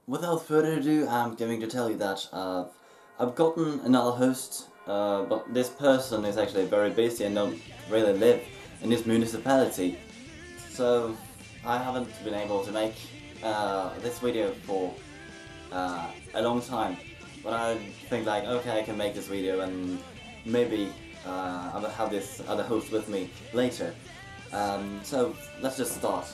without further ado, I'm going to tell you that I've gotten another host, but this person is actually very busy and don't really live in this municipality. So I haven't been able to make this video for a long time. But I think like, okay, I can make this video and maybe I will have this other host with me later. So let's just start.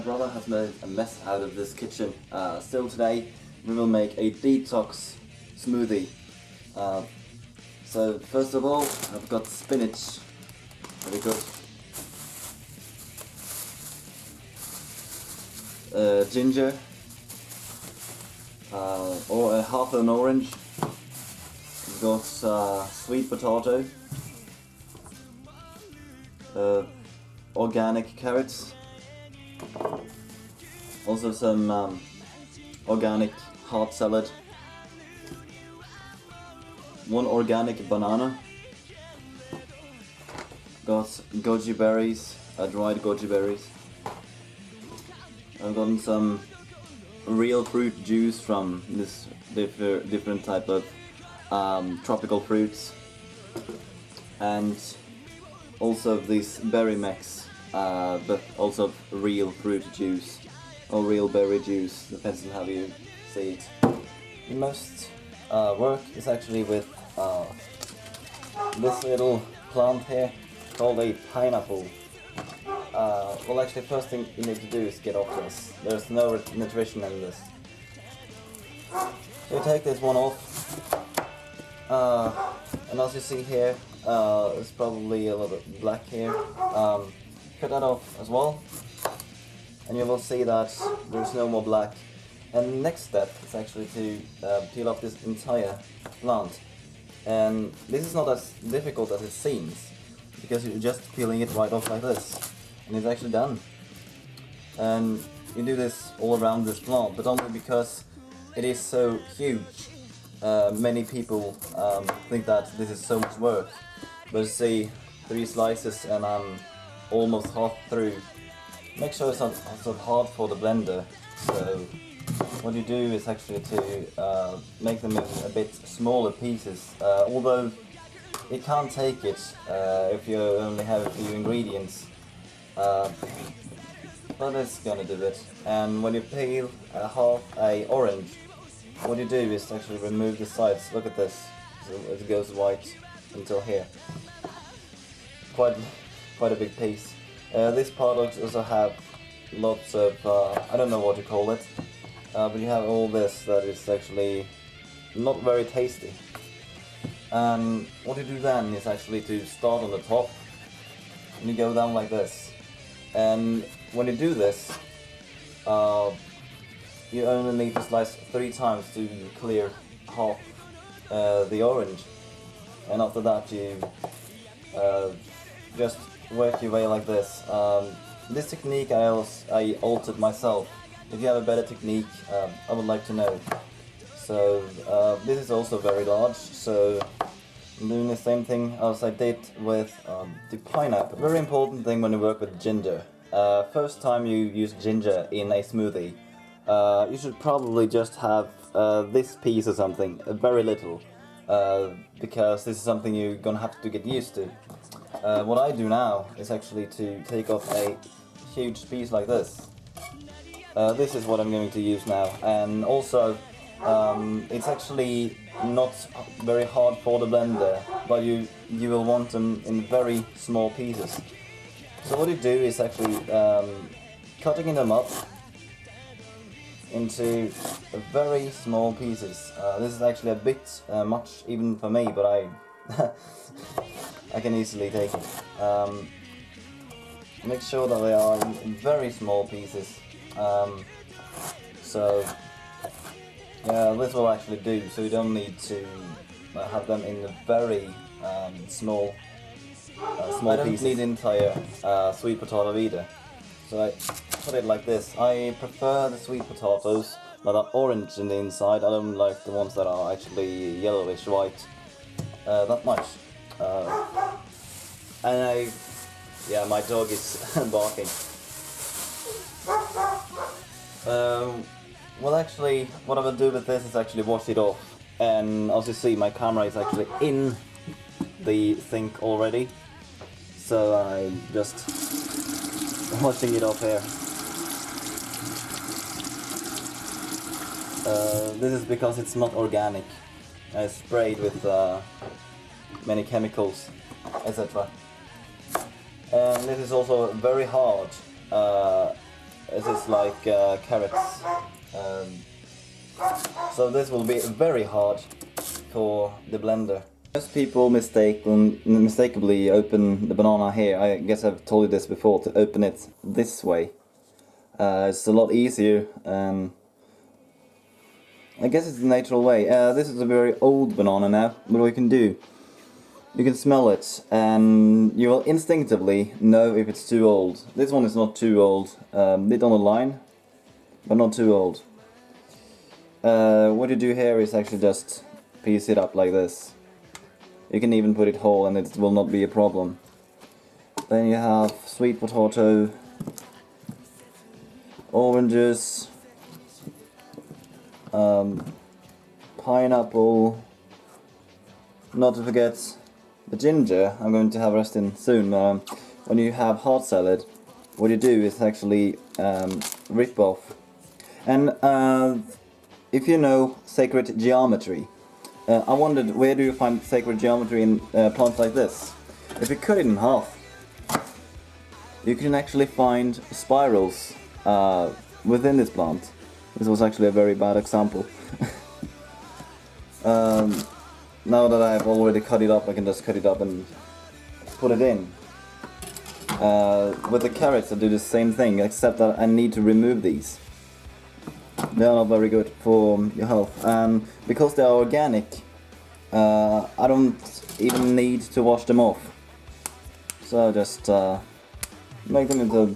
Brother has made a mess out of this kitchen. Still today we will make a detox smoothie. So first of all, I've got spinach, very good. Ginger, or half an orange. We've got sweet potato, organic carrots, also some organic hard salad, one organic banana, got goji berries, dried goji berries. I've gotten some real fruit juice from this different type of tropical fruits, and also this berry mix, but also real fruit juice or real berry juice, depends on how you see it. The most work is actually with this little plant here called a pineapple. Well, actually, first thing you need to do is get off this. There's no nutrition in this. So you take this one off, and as you see here, it's probably a little bit black here. Cut that off as well, and you will see that there's no more black. And the next step is actually to peel off this entire plant. And this is not as difficult as it seems, because you're just peeling it right off like this. And it's actually done. And you do this all around this plant, but only because it is so huge. Many people think that this is so much work, but see, 3 slices and I'm almost half through. Make sure it's not so hard for the blender. So what you do is actually to make them in a bit smaller pieces, although it can't take it if you only have a few ingredients. But it's gonna do it. And when you peel half a orange, what you do is actually remove the sides. Look at this, so it goes white until here. Quite a big piece. This part also have lots of I don't know what you call it, but you have all this that is actually not very tasty. And what you do then is actually to start on the top, and you go down like this. And when you do this, you only need to slice 3 times to clear half the orange. And after that you just work your way like this. This technique I altered myself. If you have a better technique, I would like to know. So this is also very large, so I'm doing the same thing as I did with the pineapple. Very important thing when you work with ginger. First time you use ginger in a smoothie, you should probably just have this piece or something, very little, because this is something you're gonna have to get used to. What I do now is actually to take off a huge piece like this. This is what I'm going to use now, and also it's actually not very hard for the blender, but you will want them in very small pieces. So what you do is actually cutting them up into very small pieces. This is actually a bit much even for me, but I can easily take it. Make sure that they are in very small pieces. So yeah, this will actually do, so you don't need to have them in a very small pieces. I don't need entire sweet potato either. So I put it like this. I prefer the sweet potatoes that are orange in the inside. I don't like the ones that are actually yellowish white that much. And yeah, my dog is barking. Well, actually, what I will do with this is actually wash it off. And as you see, my camera is actually in the sink already. So I just washing it off here. This is because it's not organic. I sprayed with many chemicals, etc. And this is also very hard. This is like carrots. So this will be very hard for the blender. Most people mistakenly open the banana here. I guess I've told you this before, to open it this way. It's a lot easier. I guess it's the natural way. This is a very old banana now, but what you can do, you can smell it and you will instinctively know if it's too old. This one is not too old, bit on the line, but not too old. What you do here is actually just piece it up like this. You can even put it whole and it will not be a problem. Then you have sweet potato, oranges, pineapple, not to forget the ginger. I'm going to have rest in soon. When you have hard salad, what you do is actually rip off. And if you know sacred geometry, I wondered, where do you find sacred geometry in plants like this? If you cut it in half, you can actually find spirals within this plant. This was actually a very bad example. Now that I've already cut it up, I can just cut it up and put it in. With the carrots I do the same thing, except that I need to remove these. They are not very good for your health, and because they are organic, I don't even need to wash them off. So I just make them into a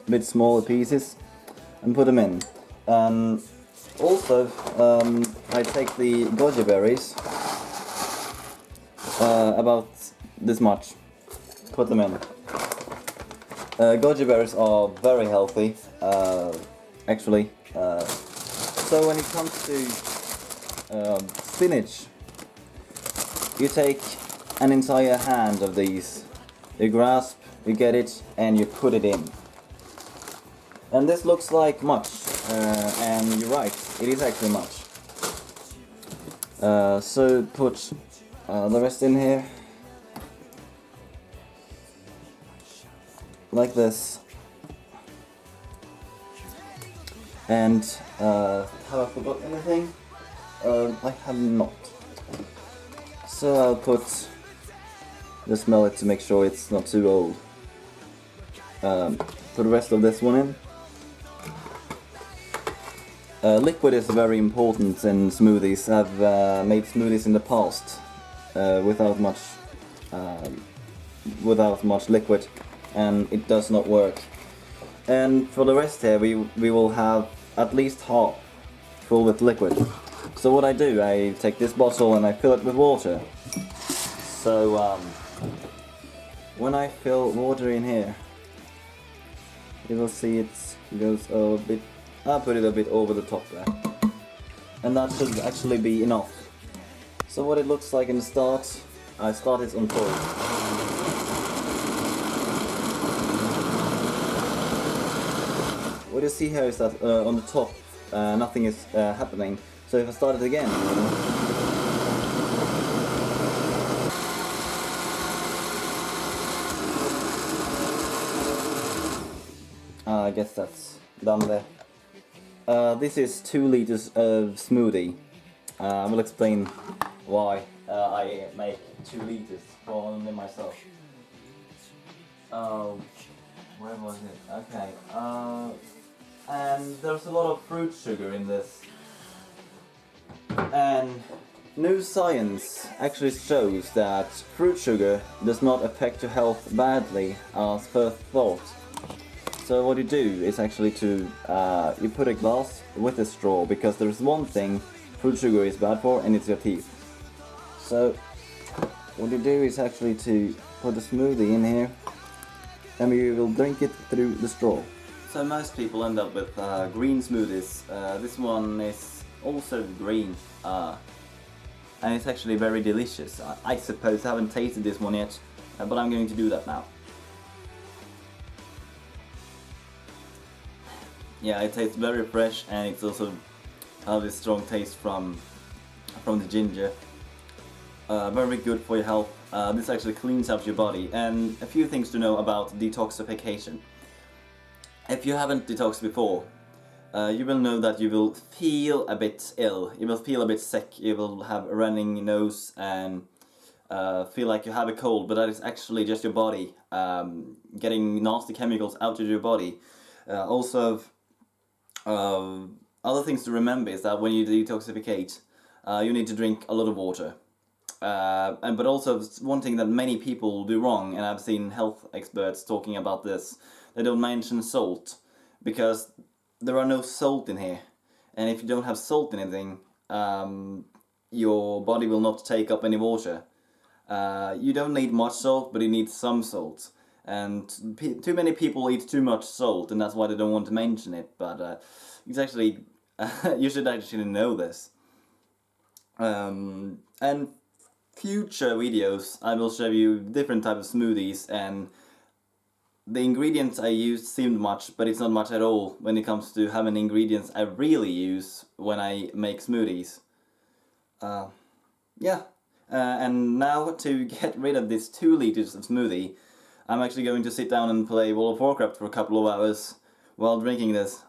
bit smaller pieces and put them in. Also, I take the goji berries, about this much, put them in. Goji berries are very healthy, actually. So when it comes to spinach, you take an entire hand of these, you grasp, you get it, and you put it in. And this looks like much, and you're right, it is actually much. So put the rest in here, like this. And have I forgot anything? I have not. So I'll just smell it to make sure it's not too old. Put the rest of this one in. Liquid is very important in smoothies. I've made smoothies in the past without much liquid, and it does not work. And for the rest here, we will have at least half full with liquid. So what I do, I take this bottle and I fill it with water. So when I fill water in here, you will see it goes a bit. I'll put it a bit over the top there, and that should actually be enough. So what it looks like in the start, I start it on full. What you see here is that on the top nothing is happening. So if I start it again, I guess that's done there. This is 2 liters of smoothie. I will explain why I make 2 liters for only myself. Where was it? Okay. And there's a lot of fruit sugar in this. And new science actually shows that fruit sugar does not affect your health badly as first thought. So what you do is actually to you put a glass with a straw, because there's one thing fruit sugar is bad for, and it's your teeth. So what you do is actually to put the smoothie in here, and you will drink it through the straw. So most people end up with green smoothies. This one is also green, and it's actually very delicious. I suppose I haven't tasted this one yet, but I'm going to do that now. Yeah, it tastes very fresh, and it's also has this strong taste from the ginger. Very good for your health. This actually cleans up your body. And a few things to know about detoxification. If you haven't detoxed before, you will know that you will feel a bit ill. You will feel a bit sick. You will have a running nose and feel like you have a cold, but that is actually just your body getting nasty chemicals out of your body. Also, other things to remember is that when you detoxificate, you need to drink a lot of water. But also one thing that many people do wrong, and I've seen health experts talking about this, they don't mention salt, because there are no salt in here, and if you don't have salt in anything, your body will not take up any water. You don't need much salt, but you need some salt, and too many people eat too much salt, and that's why they don't want to mention it, but it's actually, you should actually know this. And future videos I will show you different types of smoothies, and the ingredients I used seemed much, but it's not much at all when it comes to how many ingredients I really use when I make smoothies. Yeah, and now to get rid of this 2 liters of smoothie, I'm actually going to sit down and play World of Warcraft for a couple of hours while drinking this.